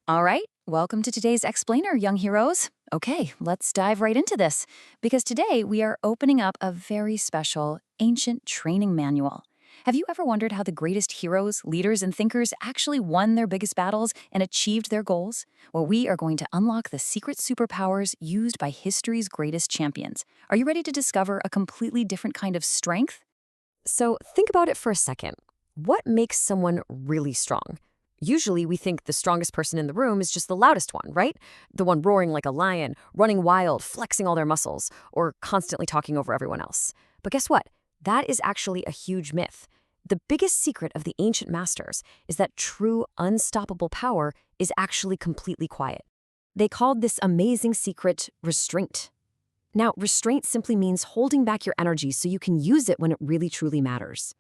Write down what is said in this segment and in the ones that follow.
All right, welcome to today's explainer, young heroes. Okay, let's dive right into this, because today we are opening up a very special ancient training manual. Have you ever wondered how the greatest heroes, leaders, and thinkers actually won their biggest battles and achieved their goals? Well, we are going to unlock the secret superpowers used by history's greatest champions. Are you ready to discover a completely different kind of strength? So think about it for a second. What makes someone really strong? Usually we think the strongest person in the room is just the loudest one, right? The one roaring like a lion, running wild, flexing all their muscles, or constantly talking over everyone else. But guess what? That is actually a huge myth. The biggest secret of the ancient masters is that true, unstoppable power is actually completely quiet. They called this amazing secret restraint. Now, restraint simply means holding back your energy so you can use it when it really truly matters.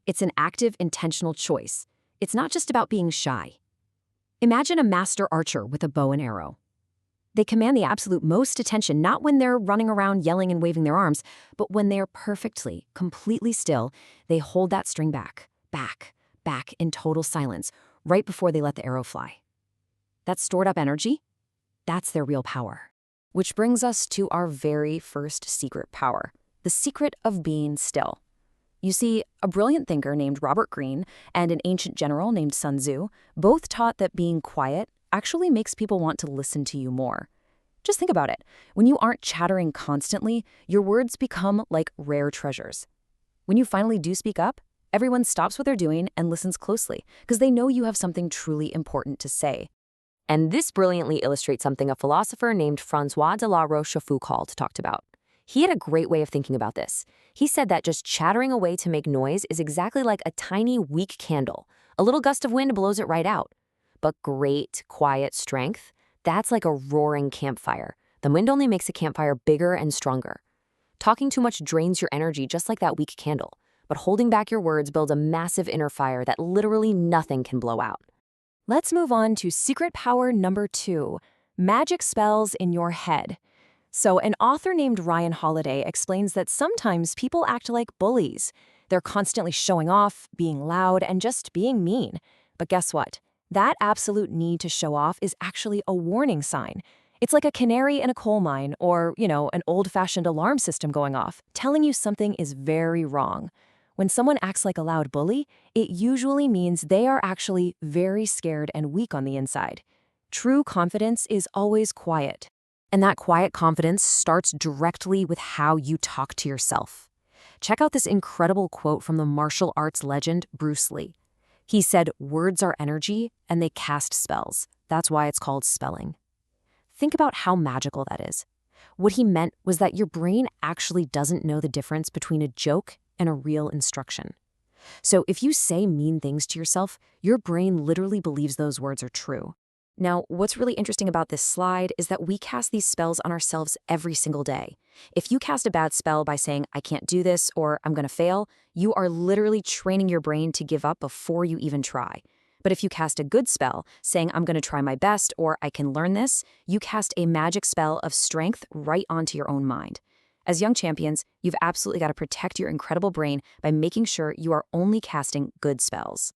It's an active, intentional choice. It's not just about being shy. Imagine a master archer with a bow and arrow. They command the absolute most attention not when they're running around yelling and waving their arms, but when they're perfectly, completely still, they hold that string back in total silence, right before they let the arrow fly. That stored up energy, that's their real power. Which brings us to our very first secret power, the secret of being still. You see, a brilliant thinker named Robert Greene and an ancient general named Sun Tzu both taught that being quiet actually makes people want to listen to you more. Just think about it. When you aren't chattering constantly, your words become like rare treasures. When you finally do speak up, everyone stops what they're doing and listens closely because they know you have something truly important to say. And this brilliantly illustrates something a philosopher named Francois de la Rochefoucauld talked about. He had a great way of thinking about this. He said that just chattering away to make noise is exactly like a tiny, weak candle. A little gust of wind blows it right out. But great, quiet strength, that's like a roaring campfire. The wind only makes a campfire bigger and stronger. Talking too much drains your energy just like that weak candle. But holding back your words builds a massive inner fire that literally nothing can blow out. Let's move on to secret power number 2, magic spells in your head. So an author named Ryan Holiday explains that sometimes people act like bullies. They're constantly showing off, being loud, and just being mean. But guess what? That absolute need to show off is actually a warning sign. It's like a canary in a coal mine or, an old-fashioned alarm system going off, telling you something is very wrong. When someone acts like a loud bully, it usually means they are actually very scared and weak on the inside. True confidence is always quiet. And that quiet confidence starts directly with how you talk to yourself. Check out this incredible quote from the martial arts legend Bruce Lee. He said, "Words are energy, and they cast spells. That's why it's called spelling." Think about how magical that is. What he meant was that your brain actually doesn't know the difference between a joke and a real instruction. So if you say mean things to yourself, your brain literally believes those words are true. Now, what's really interesting about this slide is that we cast these spells on ourselves every single day. If you cast a bad spell by saying, "I can't do this," or "I'm going to fail," you are literally training your brain to give up before you even try. But if you cast a good spell, saying, "I'm going to try my best," or "I can learn this," you cast a magic spell of strength right onto your own mind. As young champions, you've absolutely got to protect your incredible brain by making sure you are only casting good spells.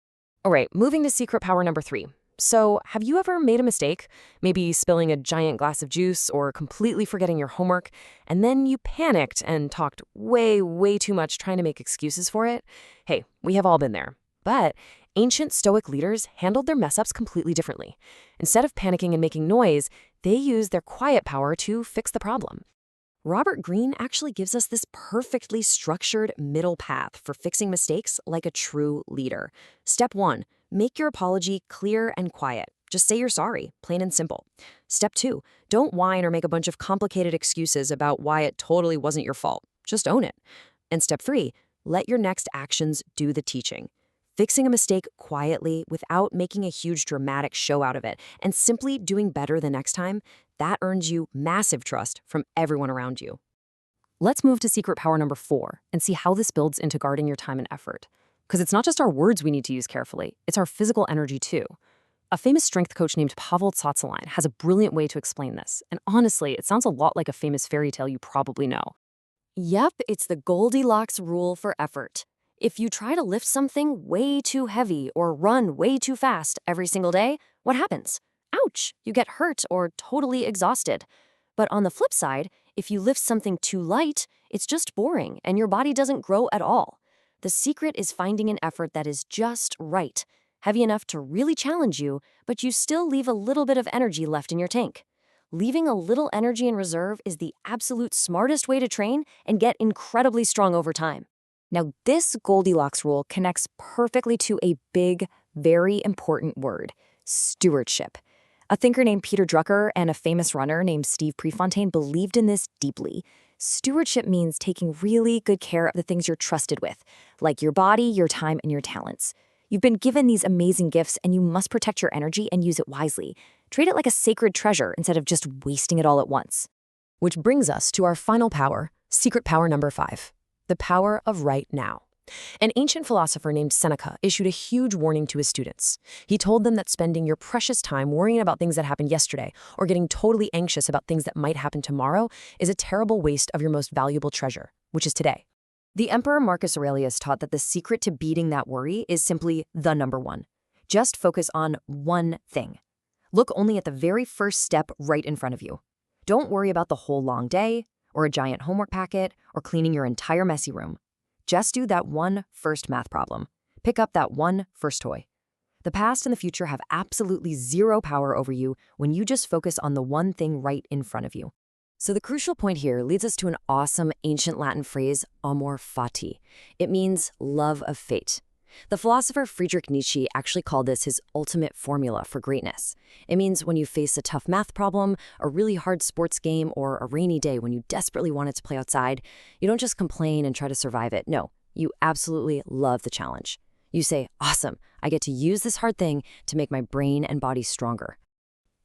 All right, moving to secret power number 3. So, have you ever made a mistake? Maybe spilling a giant glass of juice or completely forgetting your homework, and then you panicked and talked way too much trying to make excuses for it? Hey, we have all been there. But ancient Stoic leaders handled their mess-ups completely differently. Instead of panicking and making noise, they used their quiet power to fix the problem. Robert Greene actually gives us this perfectly structured middle path for fixing mistakes like a true leader. Step 1, make your apology clear and quiet. Just say you're sorry, plain and simple. Step 2, don't whine or make a bunch of complicated excuses about why it totally wasn't your fault. Just own it. And step 3, let your next actions do the teaching. Fixing a mistake quietly without making a huge dramatic show out of it and simply doing better the next time, that earns you massive trust from everyone around you. Let's move to secret power number 4 and see how this builds into guarding your time and effort. Because it's not just our words we need to use carefully, it's our physical energy too. A famous strength coach named Pavel Tsatsouline has a brilliant way to explain this, and honestly, it sounds a lot like a famous fairy tale you probably know. Yep, it's the Goldilocks rule for effort. If you try to lift something way too heavy or run way too fast every single day, what happens? ouch, you get hurt or totally exhausted. But on the flip side, if you lift something too light, it's just boring and your body doesn't grow at all. The secret is finding an effort that is just right, heavy enough to really challenge you, but you still leave a little bit of energy left in your tank. Leaving a little energy in reserve is the absolute smartest way to train and get incredibly strong over time. Now, this Goldilocks rule connects perfectly to a big, very important word: stewardship. A thinker named Peter Drucker and a famous runner named Steve Prefontaine believed in this deeply. Stewardship means taking really good care of the things you're trusted with, like your body, your time, and your talents. You've been given these amazing gifts, and you must protect your energy and use it wisely. Treat it like a sacred treasure instead of just wasting it all at once. Which brings us to our final power, secret power number 5, the power of right now. An ancient philosopher named Seneca issued a huge warning to his students. He told them that spending your precious time worrying about things that happened yesterday or getting totally anxious about things that might happen tomorrow is a terrible waste of your most valuable treasure, which is today. The Emperor Marcus Aurelius taught that the secret to beating that worry is simply the number one. Just focus on one thing. Look only at the very first step right in front of you. Don't worry about the whole long day, or a giant homework packet, or cleaning your entire messy room. Just do that one first math problem. Pick up that one first toy. The past and the future have absolutely zero power over you when you just focus on the one thing right in front of you. So the crucial point here leads us to an awesome ancient Latin phrase, amor fati. It means love of fate. The philosopher Friedrich Nietzsche actually called this his ultimate formula for greatness. It means when you face a tough math problem, a really hard sports game, or a rainy day when you desperately wanted to play outside, you don't just complain and try to survive it. No, you absolutely love the challenge. You say, awesome, I get to use this hard thing to make my brain and body stronger.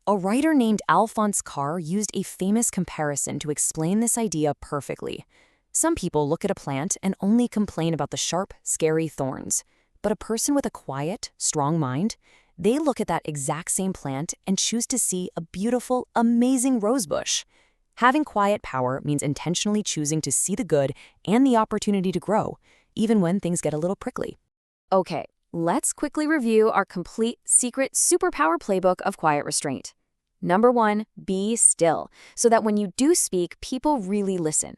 A writer named Alphonse Karr used a famous comparison to explain this idea perfectly. Some people look at a plant and only complain about the sharp, scary thorns. But a person with a quiet, strong mind, they look at that exact same plant and choose to see a beautiful, amazing rosebush. Having quiet power means intentionally choosing to see the good and the opportunity to grow, even when things get a little prickly. Okay, let's quickly review our complete secret superpower playbook of quiet restraint. Number 1, be still, so that when you do speak, people really listen.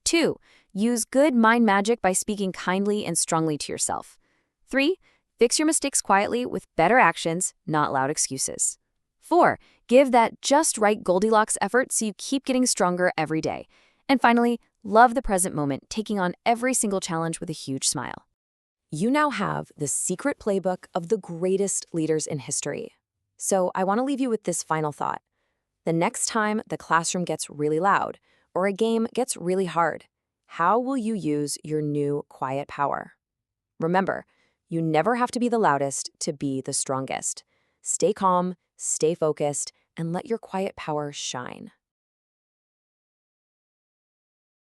2, use good mind magic by speaking kindly and strongly to yourself. 3, fix your mistakes quietly with better actions, not loud excuses. 4, give that just right Goldilocks effort so you keep getting stronger every day. And finally, love the present moment, taking on every single challenge with a huge smile. You now have the secret playbook of the greatest leaders in history. So I want to leave you with this final thought. The next time the classroom gets really loud or a game gets really hard, how will you use your new quiet power? Remember, you never have to be the loudest to be the strongest. Stay calm, stay focused, and let your quiet power shine.